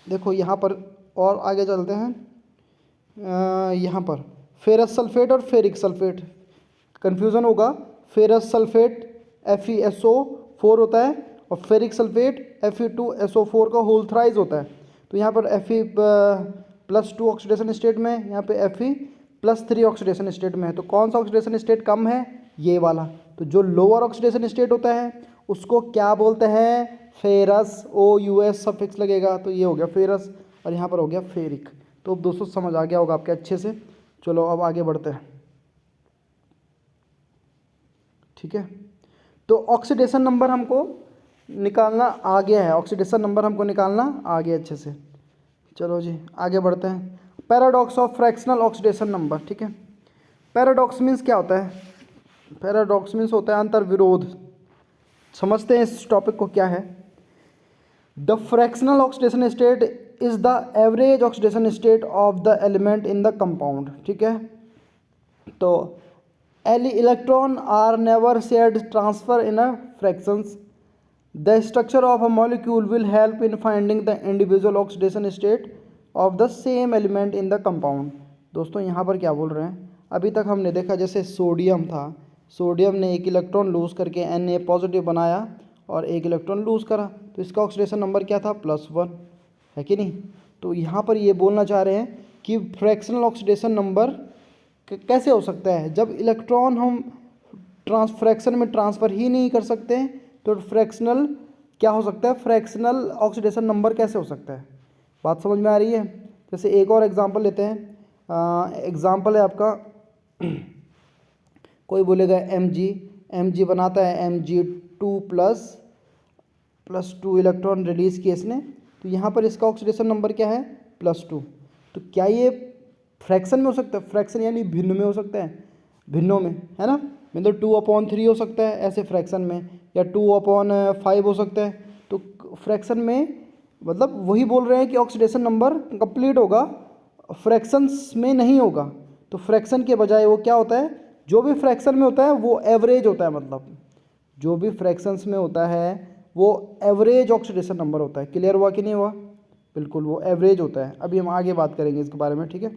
Speaker 1: देखो यहाँ पर और आगे चलते हैं, यहाँ पर फेरस सल्फेट और फेरिक सल्फेट कन्फ्यूज़न होगा। फेरस सल्फेट FeSO4 होता है और फेरिक सल्फेट Fe2SO4 का होल थ्राइज होता है। तो यहाँ पर Fe+2 ऑक्सीडेशन स्टेट में है, यहाँ पे Fe+3 ऑक्सीडेशन स्टेट में है। तो कौन सा ऑक्सीडेशन स्टेट कम है, ये वाला। तो जो लोअर ऑक्सीडेशन स्टेट होता है उसको क्या बोलते हैं फेरस, OUS सफिक्स लगेगा, तो ये हो गया फेरस और यहाँ पर हो गया फेरिक। तो अब दोस्तों समझ आ गया होगा आपके अच्छे से। चलो अब आगे बढ़ते हैं, ठीक है। तो ऑक्सीडेशन नंबर हमको निकालना आ गया है, ऑक्सीडेशन नंबर हमको निकालना आ गया अच्छे से। चलो जी आगे बढ़ते हैं। Paradox of fractional oxidation number, ठीक है। पैराडॉक्स मीन्स क्या होता है, पैराडॉक्स मीन्स होता है अंतर विरोध। समझते हैं इस टॉपिक को क्या है। The fractional oxidation state is the average oxidation state of the element in the compound, ठीक है। तो electron are never shared transfer in a fractions. The structure of a molecule will help in finding the individual oxidation state of the same element in the compound. दोस्तों यहाँ पर क्या बोल रहे हैं, अभी तक हमने देखा जैसे सोडियम था, सोडियम ने एक इलेक्ट्रॉन लूज़ करके Na पॉजिटिव बनाया और एक इलेक्ट्रॉन लूज़ करा, तो इसका ऑक्सीडेशन नंबर क्या था +1, है कि नहीं। तो यहाँ पर ये बोलना चाह रहे हैं कि फ्रैक्शनल ऑक्सीडेशन नंबर कैसे हो सकता है जब इलेक्ट्रॉन हम फ्रैक्शन में ट्रांसफ़र ही नहीं कर सकते, तो फ्रैक्शनल क्या हो सकता है, फ्रैक्शनल ऑक्सीडेशन नंबर कैसे हो सकता है। बात समझ में आ रही है। जैसे एक और एग्जांपल लेते हैं, एग्जांपल है आपका कोई बोलेगा Mg बनाता है Mg2+2 इलेक्ट्रॉन रिलीज़ किए इसने, तो यहाँ पर इसका ऑक्सीडेशन नंबर क्या है +2। तो क्या ये फ्रैक्शन में हो सकता है, फ्रैक्शन यानी भिन्न में हो सकता है, भिन्नों में, है ना, मतलब 2/3 हो सकता है ऐसे फ्रैक्शन में, या 2/5 हो सकता है। तो फ्रैक्शन में मतलब वही बोल रहे हैं कि ऑक्सीडेशन नंबर कंप्लीट होगा, फ्रैक्शंस में नहीं होगा। तो फ्रैक्शन के बजाय वो क्या होता है, जो भी फ्रैक्शन में होता है वो एवरेज होता है, मतलब जो भी फ्रैक्शंस में होता है वो एवरेज ऑक्सीडेशन नंबर होता है। क्लियर हुआ कि नहीं हुआ, बिल्कुल वो एवरेज होता है। अभी हम आगे बात करेंगे इसके बारे में, ठीक है।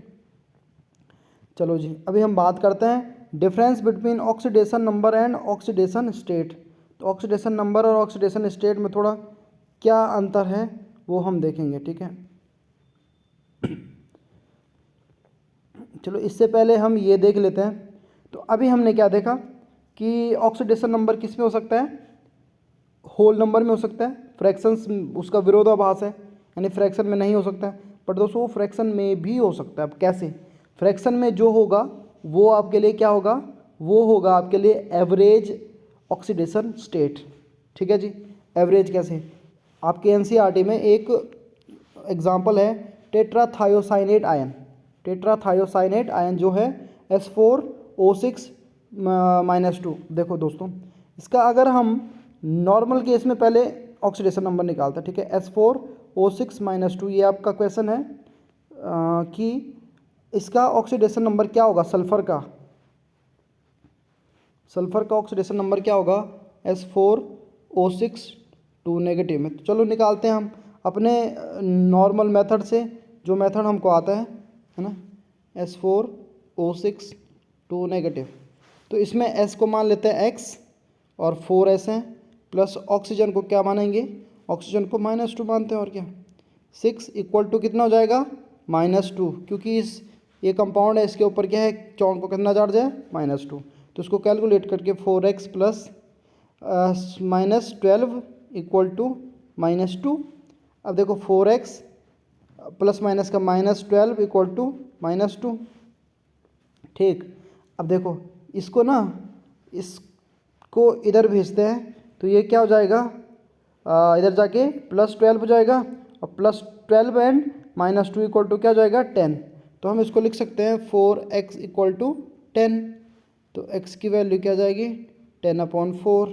Speaker 1: चलो जी अभी हम बात करते हैं difference between oxidation number and oxidation state. तो ऑक्सीडेशन नंबर और ऑक्सीडेशन स्टेट में थोड़ा क्या अंतर है वो हम देखेंगे, ठीक है। चलो इससे पहले हम ये देख लेते हैं। तो अभी हमने क्या देखा कि ऑक्सीडेशन नंबर किस में हो सकता है, होल नंबर में हो सकता है, फ्रैक्शंस उसका विरोधाभास है यानी फ्रैक्शन में नहीं हो सकता है। बट दोस्तों वो फ्रैक्शन में भी हो सकता है। अब कैसे, फ्रैक्शन में जो होगा वो आपके लिए क्या होगा, वो होगा आपके लिए एवरेज ऑक्सीडेशन स्टेट, ठीक है जी। एवरेज कैसे, आपके NCERT में एक एग्जाम्पल है टेट्राथायोसाइनेट आयन। टेट्राथायोसाइनेट आयन जो है S4O6-2। देखो दोस्तों इसका अगर हम नॉर्मल केस में पहले ऑक्सीडेशन नंबर निकालते हैं, ठीक है, S4O6-2, ये आपका क्वेश्चन है कि इसका ऑक्सीडेशन नंबर क्या होगा, सल्फर का ऑक्सीडेशन नंबर क्या होगा S4O6-2 नेगेटिव में। तो चलो निकालते हैं हम अपने नॉर्मल मेथड से, जो मेथड हमको आता है ना, S4O6-2 नेगेटिव। तो इसमें S को मान लेते हैं X और 4S हैं, प्लस ऑक्सीजन को क्या मानेंगे, ऑक्सीजन को -2 मानते हैं और क्या। 6 इक्वल टू कितना हो जाएगा -2, क्योंकि इस ये कंपाउंड है, इसके ऊपर क्या है, चौन को कितना चार्ज है -2। तो इसको कैलकुलेट करके 4x प्लस -12 इक्वल टू -2। अब देखो 4x प्लस माइनस का -12 इक्वल टू -2। ठीक, अब देखो इसको ना, इसको इधर भेजते हैं तो ये क्या हो जाएगा, इधर जाके +12 हो जाएगा, और +12 एंड -2 इक्वल टू क्या हो जाएगा 10। तो हम इसको लिख सकते हैं 4x इक्वल टू 10। तो x की वैल्यू क्या आ जाएगी 10/4।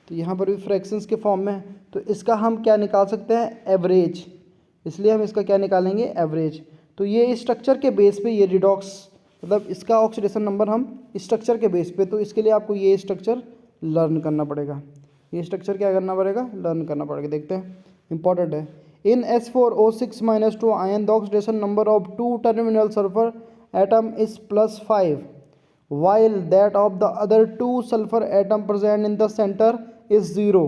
Speaker 1: तो यहाँ पर भी फ्रैक्शंस के फॉर्म में है, तो इसका हम क्या निकाल सकते हैं एवरेज, इसलिए हम इसका क्या निकालेंगे एवरेज। तो ये स्ट्रक्चर के बेस पे ये रिडॉक्स, मतलब इसका ऑक्सीडेशन नंबर हम स्ट्रक्चर के बेस पे, तो इसके लिए आपको ये स्ट्रक्चर लर्न करना पड़ेगा, ये स्ट्रक्चर क्या करना पड़ेगा लर्न करना पड़ेगा। देखते हैं, इंपॉर्टेंट है। इन S4O6-2 ion the oxidation number of 2 terminal sulphur atom is +5 while that of the other 2 sulfur atom present in the center is 0.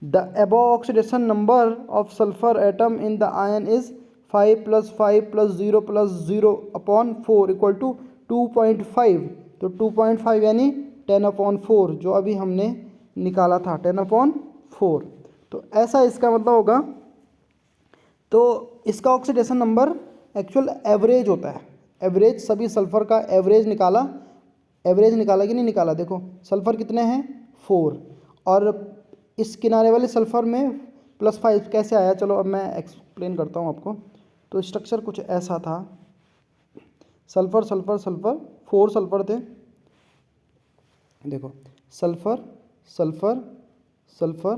Speaker 1: The above oxidation number of sulfur atom in the ion is 5 + 5 + 0 + 0/4 equal to 2.5। तो 2.5 यानी 10/4 जो अभी हमने निकाला था 10/4। तो ऐसा इसका मतलब होगा। तो इसका ऑक्सीडेशन नंबर एक्चुअल एवरेज होता है, एवरेज सभी सल्फर का एवरेज निकाला, एवरेज निकाला कि नहीं निकाला। देखो सल्फ़र कितने हैं 4, और इस किनारे वाले सल्फ़र में +5 कैसे आया, चलो अब मैं एक्सप्लेन करता हूँ आपको। तो स्ट्रक्चर कुछ ऐसा था, सल्फ़र सल्फ़र सल्फ़र 4 सल्फ़र थे। देखो sulphur sulphur sulphur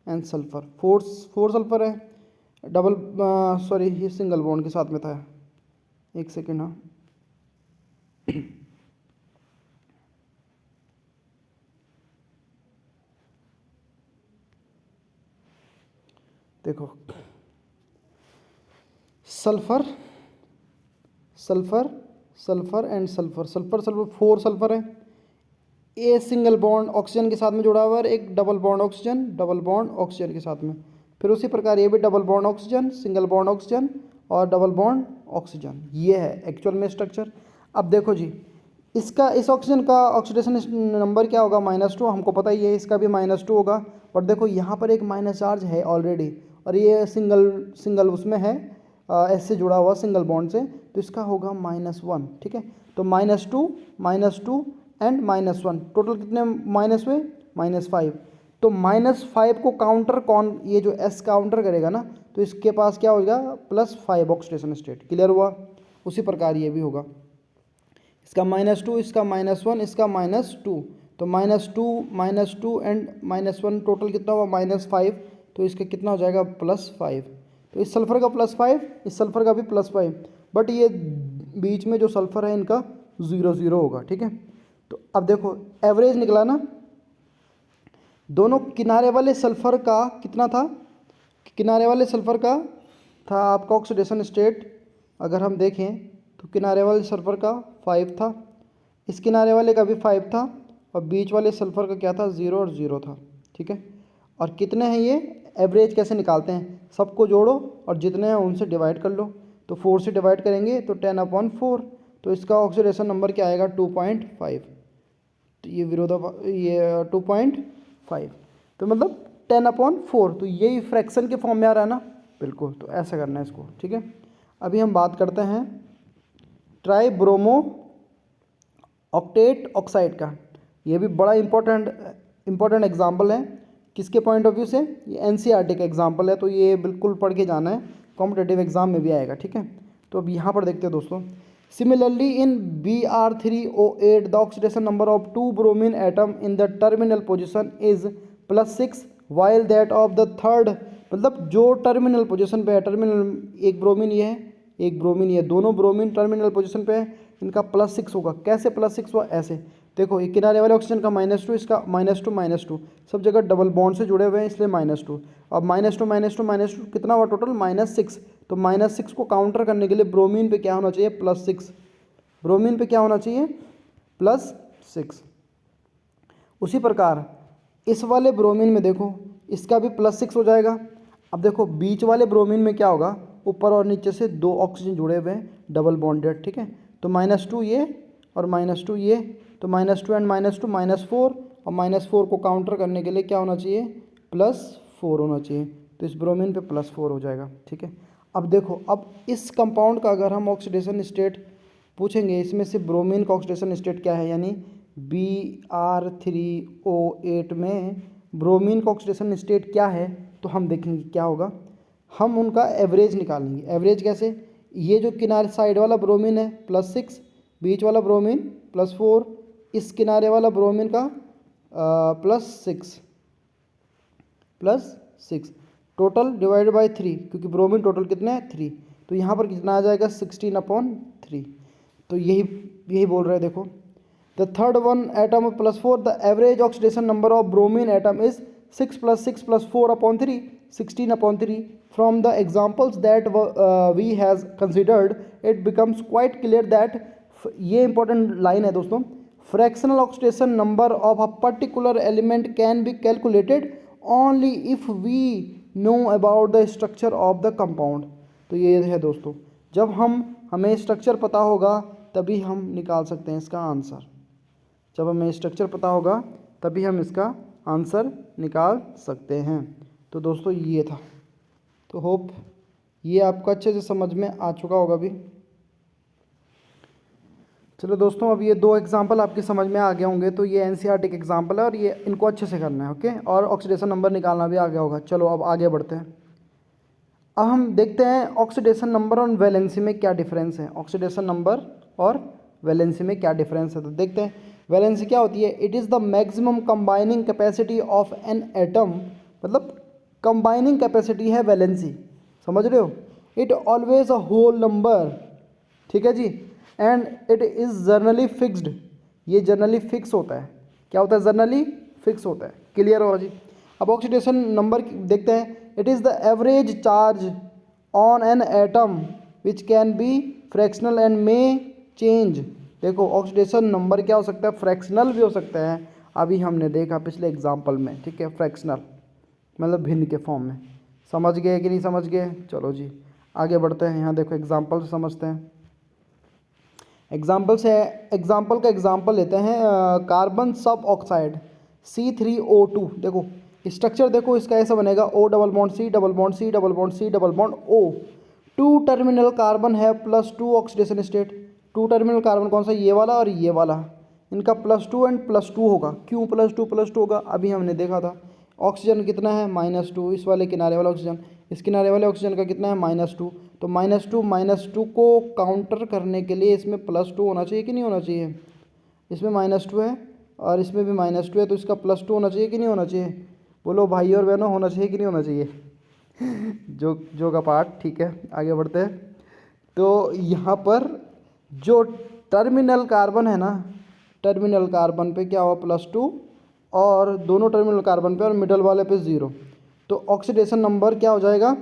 Speaker 1: and sulphur, 4 sulphur है, डबल सॉरी ये सिंगल बॉन्ड के साथ में था। एक सेकेंड, हाँ देखो sulphur sulphur sulphur and sulphur, sulphur sulphur 4 sulphur है, ए सिंगल बॉन्ड ऑक्सीजन के साथ में जुड़ा हुआ है, एक डबल बॉन्ड ऑक्सीजन के साथ में। फिर उसी प्रकार ये भी double bond oxygen, single bond oxygen और डबल बॉन्ड ऑक्सीजन, ये है एक्चुअल में स्ट्रक्चर। अब देखो जी, इसका इस ऑक्सीजन का ऑक्सीडेशन नंबर क्या होगा -2, हमको पता ही है, इसका भी -2 होगा। पर देखो यहाँ पर एक माइनस चार्ज है ऑलरेडी, और ये सिंगल उसमें है, एस से जुड़ा हुआ सिंगल बॉन्ड से, तो इसका होगा -1। ठीक है, तो -2 एंड -1 टोटल कितने माइनस हुए -5। तो -5 को काउंटर कौन, ये जो एस काउंटर करेगा ना, तो इसके पास क्या होगा +5 ऑक्सीडेशन स्टेट। क्लियर हुआ। उसी प्रकार ये भी होगा, इसका -2, इसका -1, इसका -2, तो -2 एंड -1 टोटल कितना हुआ -5। तो इसका कितना हो जाएगा +5। तो इस सल्फ़र का +5, इस सल्फ़र का भी +5, बट ये बीच में जो सल्फ़र है इनका 0 होगा। ठीक है, तो अब देखो एवरेज निकला ना, दोनों किनारे वाले सल्फ़र का कितना था, किनारे वाले सल्फ़र का था आपका ऑक्सीडेशन स्टेट, अगर हम देखें तो किनारे वाले सल्फ़र का 5 था, इस किनारे वाले का भी 5 था, और बीच वाले सल्फ़र का क्या था 0 और 0 था। ठीक है, और कितने हैं ये, एवरेज कैसे निकालते हैं, सबको जोड़ो और जितने हैं उनसे डिवाइड कर लो। तो 4 से डिवाइड करेंगे तो 10/4, तो इसका ऑक्सीडेशन नंबर क्या आएगा 2.5। तो ये ये 2.5, तो मतलब 10/4। तो यही फ्रैक्शन के फॉर्म में आ रहा है ना, बिल्कुल। तो ऐसा करना है इसको। ठीक है, अभी हम बात करते हैं ट्राई ब्रोमो ऑक्टेट ऑक्साइड का। ये भी बड़ा इंपॉर्टेंट एग्जाम्पल है, किसके पॉइंट ऑफ व्यू से, ये एनसीईआरटी का एग्जाम्पल है, तो ये बिल्कुल पढ़ के जाना है, कॉम्पिटेटिव एग्जाम में भी आएगा। ठीक है, तो अब यहाँ पर देखते हैं दोस्तों, similarly in Br3O8 the oxidation number of 2 bromine atom in the terminal position is +6 while that of the third, मतलब जो टर्मिनल पोजिशन पे है, टर्मिनल एक ब्रोमीन ये है, एक ब्रोमीन ये, दोनों ब्रोमीन टर्मिनल पोजिशन पे है, इनका +6 होगा। कैसे +6 हुआ, ऐसे देखो, ये किनारे वाले ऑक्सीजन का -2, इसका -2 सब जगह डबल बॉन्ड से जुड़े हुए हैं, इसलिए -2। अब -2 कितना हुआ टोटल -6। तो -6 को काउंटर करने के लिए ब्रोमीन पे क्या होना चाहिए +6, ब्रोमीन पे क्या होना चाहिए +6। उसी प्रकार इस वाले ब्रोमीन में देखो इसका भी +6 हो जाएगा। अब देखो बीच वाले ब्रोमीन में क्या होगा, ऊपर और नीचे से 2 ऑक्सीजन जुड़े हुए हैं डबल बॉन्डेड, ठीक है। तो -2 ये और -2 ये, तो -2 एंड -2 -4, और -4 को काउंटर करने के लिए क्या होना चाहिए, +4 होना चाहिए। तो इस ब्रोमीन पे +4 हो जाएगा, ठीक है। अब देखो, अब इस कंपाउंड का अगर हम ऑक्सीडेशन स्टेट पूछेंगे, इसमें से ब्रोमीन का ऑक्सीडेशन स्टेट क्या है, यानी Br3O8 में ब्रोमीन का ऑक्सीडेशन स्टेट क्या है, तो हम देखेंगे क्या होगा। हम उनका एवरेज निकालेंगे। एवरेज कैसे, ये जो किनारे साइड वाला ब्रोमीन है +6, बीच वाला ब्रोमीन +4, इस किनारे वाला ब्रोमीन का +6 टोटल डिवाइडेड बाई 3, क्योंकि ब्रोमीन टोटल कितने हैं 3, तो यहाँ पर कितना आ जाएगा 16/3। तो यही बोल रहे हैं, देखो the third one atom +4, the average oxidation number of bromine atom is 6 + 6 + 4/3, 16/3. From the examples that we has considered, it becomes quite clear that ये इंपॉर्टेंट लाइन है दोस्तों, fractional oxidation number of a particular element can be calculated only if we know about the structure of the compound. तो ये है दोस्तों, जब हमें structure पता होगा तभी हम निकाल सकते हैं इसका आंसर। जब हमें स्ट्रक्चर पता होगा तभी हम इसका आंसर निकाल सकते हैं। तो दोस्तों ये था, तो होप ये आपको अच्छे से समझ में आ चुका होगा अभी। चलो दोस्तों, अब ये 2 एग्जाम्पल आपके समझ में आ गए होंगे, तो ये एनसीईआरटी के एग्जाम्पल है और ये इनको अच्छे से करना है, ओके। और ऑक्सीडेशन नंबर निकालना भी आ गया होगा। चलो अब आगे बढ़ते हैं। अब हम देखते हैं ऑक्सीडेशन नंबर और वैलेंसी में क्या डिफरेंस है। ऑक्सीडेशन नंबर और वैलेंसी में क्या डिफरेंस है, तो देखते हैं। वैलेंसी क्या होती है, it is the maximum combining capacity of an atom, मतलब कंबाइनिंग कैपेसिटी है वैलेंसी, समझ रहे हो। It always a whole number, ठीक है जी, and it is generally fixed, ये जनरली फिक्स होता है। क्या होता है, जनरली फिक्स होता है। क्लियर होगा जी। अब ऑक्सीडेशन नंबर देखते हैं। It is the average charge on an atom which can be fractional and may change. देखो ऑक्सीडेशन नंबर क्या हो सकता है, फ्रैक्शनल भी हो सकता है, अभी हमने देखा पिछले एग्जाम्पल में, ठीक है। फ्रैक्शनल मतलब भिन्न के फॉर्म में। समझ गए कि नहीं समझ गए, चलो जी आगे बढ़ते हैं। यहाँ देखो एग्जाम्पल से समझते हैं। एग्जाम्पल से एग्जाम्पल का एग्जाम्पल लेते हैं, कार्बन सब ऑक्साइड C3O2। देखो स्ट्रक्चर देखो इसका ऐसा बनेगा, O double bond C double bond C double bond C double bond O। 2 terminal carbon है +2 ऑक्सीडेशन स्टेट। 2 टर्मिनल कार्बन कौन सा, ये वाला और ये वाला, इनका +2 एंड +2 होगा। क्यों +2 होगा, अभी हमने देखा था। ऑक्सीजन कितना है -2, इस वाले किनारे वाला ऑक्सीजन, इस किनारे वाले ऑक्सीजन का कितना है -2, तो -2 को काउंटर करने के लिए इसमें +2 होना चाहिए कि नहीं होना चाहिए। इसमें -2 है और इसमें भी -2 है, तो इसका +2 होना चाहिए कि नहीं होना चाहिए। बोलो भाई और बहनों, होना चाहिए कि नहीं होना चाहिए। जो का पार्ट, ठीक है आगे बढ़ते हैं। तो यहाँ पर जो टर्मिनल कार्बन है ना, टर्मिनल कार्बन पे क्या हुआ +2, और दोनों टर्मिनल कार्बन पे और मिडल वाले पे 0, तो ऑक्सीडेशन नंबर क्या हो जाएगा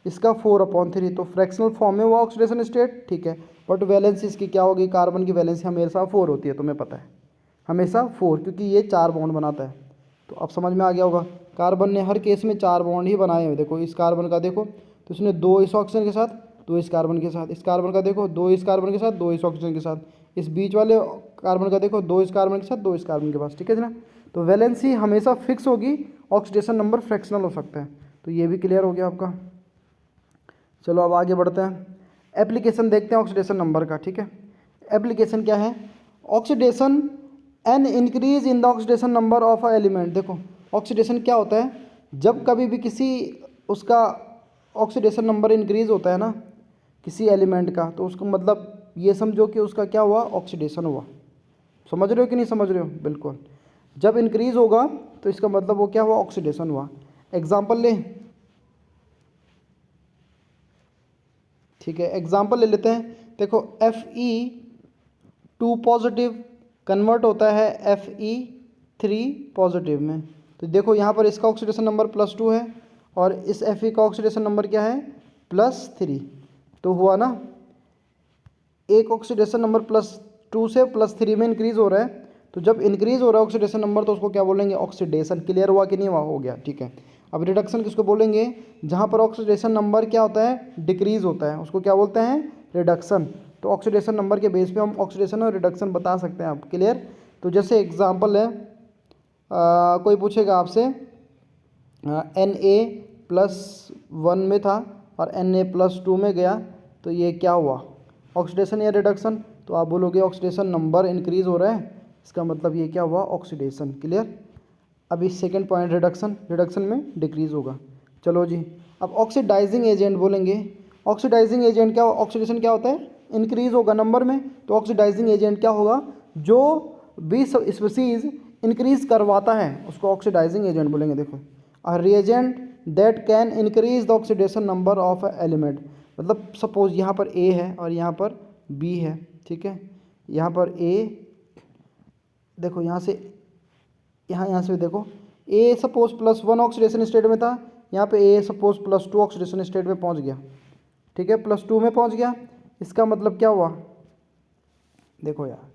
Speaker 1: इसका 4/3। तो फ्रैक्शनल फॉर्म में हुआ ऑक्सीडेशन स्टेट, ठीक है। बट वैलेंसी इसकी क्या होगी, कार्बन की वैलेंसी हमेशा 4 होती है, तुम्हें पता है, हमेशा 4, क्योंकि ये 4 बॉन्ड बनाता है। तो अब समझ में आ गया होगा, कार्बन ने हर केस में 4 बॉन्ड ही बनाए हुए। देखो इस कार्बन का देखो, तो इसने 2 इस ऑक्सीजन के साथ, 2 इस कार्बन के साथ। इस कार्बन का देखो 2 इस कार्बन के साथ, 2 इस ऑक्सीजन के साथ। इस बीच वाले कार्बन का देखो 2 इस कार्बन के साथ, 2 इस कार्बन के पास, ठीक है ना। तो वैलेंसी हमेशा फिक्स होगी, ऑक्सीडेशन नंबर फ्रैक्शनल हो सकता है। तो ये भी क्लियर हो गया आपका। चलो अब आगे बढ़ते हैं। एप्लीकेशन देखते हैं ऑक्सीडेशन नंबर का, ठीक है। एप्लीकेशन क्या है, oxidation an increase in the oxidation number of a element. देखो ऑक्सीडेशन क्या होता है, जब कभी भी किसी उसका ऑक्सीडेशन नंबर इंक्रीज होता है ना किसी एलिमेंट का, तो उसको मतलब ये समझो कि उसका क्या हुआ, ऑक्सीडेशन हुआ। समझ रहे हो कि नहीं समझ रहे हो, बिल्कुल। जब इंक्रीज होगा तो इसका मतलब वो क्या हुआ, ऑक्सीडेशन हुआ। एग्जाम्पल ले, ठीक है एग्जाम्पल ले लेते हैं। देखो Fe2 पॉजिटिव कन्वर्ट होता है Fe3 पॉजिटिव में। तो देखो यहाँ पर इसका ऑक्सीडेशन नंबर +2 है और इस Fe का ऑक्सीडेशन नंबर क्या है, +3। तो हुआ ना, एक ऑक्सीडेशन नंबर +2 से +3 में इंक्रीज हो रहा है, तो जब इंक्रीज हो रहा है ऑक्सीडेशन नंबर तो उसको क्या बोलेंगे, ऑक्सीडेशन। क्लियर हुआ कि नहीं हुआ, हो गया, ठीक है। अब रिडक्शन किसको बोलेंगे, जहाँ पर ऑक्सीडेशन नंबर क्या होता है, डिक्रीज होता है, उसको क्या बोलते हैं, रिडक्शन। तो ऑक्सीडेशन नंबर के बेस पे हम ऑक्सीडेशन और रिडक्शन बता सकते हैं आप। क्लियर। तो जैसे एग्जांपल है, कोई पूछेगा आपसे Na+1 में था और Na+2 में गया, तो ये क्या हुआ, ऑक्सीडेशन या रिडक्शन। तो आप बोलोगे ऑक्सीडेशन नंबर इंक्रीज हो रहा है, इसका मतलब ये क्या हुआ, ऑक्सीडेशन। क्लियर। अभी सेकंड पॉइंट रिडक्शन, रिडक्शन में डिक्रीज होगा। चलो जी, अब ऑक्सीडाइजिंग एजेंट बोलेंगे। ऑक्सीडाइजिंग एजेंट क्या, ऑक्सीडेशन क्या होता है, इंक्रीज होगा नंबर में, तो ऑक्सीडाइजिंग एजेंट क्या होगा, जो भी स्पीसीज इंक्रीज करवाता है उसको ऑक्सीडाइजिंग एजेंट बोलेंगे। देखो, a reagent that can increase the oxidation number of a element. मतलब सपोज यहाँ पर ए है और यहाँ पर बी है, ठीक है। यहाँ पर ए, देखो यहाँ से यहाँ से देखो, ए सपोज +1 ऑक्सीडेशन स्टेट में था, यहाँ पे ए सपोज +2 ऑक्सीडेशन स्टेट में पहुँच गया, ठीक है, +2 में पहुँच गया। इसका मतलब क्या हुआ, देखो यार,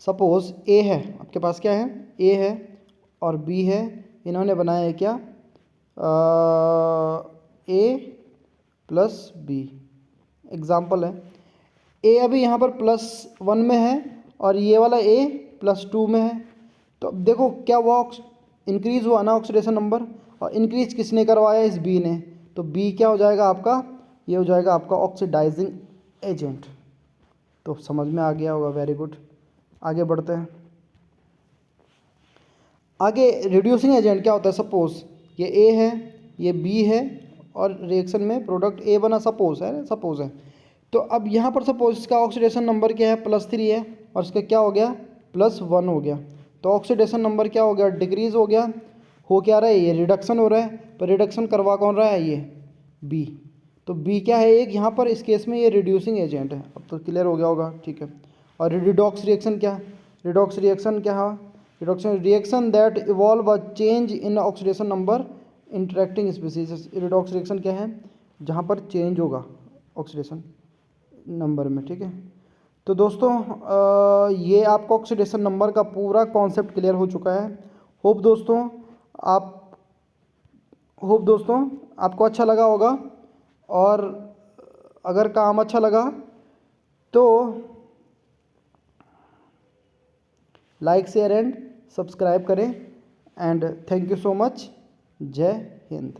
Speaker 1: सपोज ए है आपके पास, क्या है, ए है और बी है, इन्होंने बनाया है क्या, A+B। एग्जाम्पल है, ए अभी यहाँ पर +1 में है और ये वाला A+2 में है। तो अब देखो क्या हुआ, इंक्रीज हुआ ना ऑक्सीडेशन नंबर, और इंक्रीज किसने करवाया, इस बी ने। तो बी क्या हो जाएगा आपका, ये हो जाएगा आपका ऑक्सीडाइजिंग एजेंट। तो समझ में आ गया होगा, वेरी गुड। आगे बढ़ते हैं। आगे रिड्यूसिंग एजेंट क्या होता है, सपोज ये ए है, ये बी है और रिएक्शन में प्रोडक्ट ए बना, सपोज है, सपोज है। तो अब यहाँ पर सपोज इसका ऑक्सीडेशन नंबर क्या है, +3 है और इसका क्या हो गया, +1 हो गया। तो ऑक्सीडेशन नंबर क्या हो गया, डिक्रीज हो गया। हो क्या रहा है, ये रिडक्शन हो रहा है, पर रिडक्शन करवा कौन रहा है, ये बी। तो बी क्या है, एक यहाँ पर इस केस में ये रिड्यूसिंग एजेंट है। अब तो क्लियर हो गया होगा, ठीक है। और रिडॉक्स रिएक्शन क्या, रिडॉक्स रिएक्शन क्या है, reduction reaction that evolve a change in oxidation number interacting species. Redox reaction क्या है, जहाँ पर चेंज होगा ऑक्सीडेशन नंबर में, ठीक है। तो दोस्तों ये आपको ऑक्सीडेशन नंबर का पूरा कॉन्सेप्ट क्लियर हो चुका है। होप आप दोस्तों आपको अच्छा लगा होगा, और अगर काम अच्छा लगा तो लाइक, शेयर एंड सब्सक्राइब करें। And thank you so much. जय हिंद।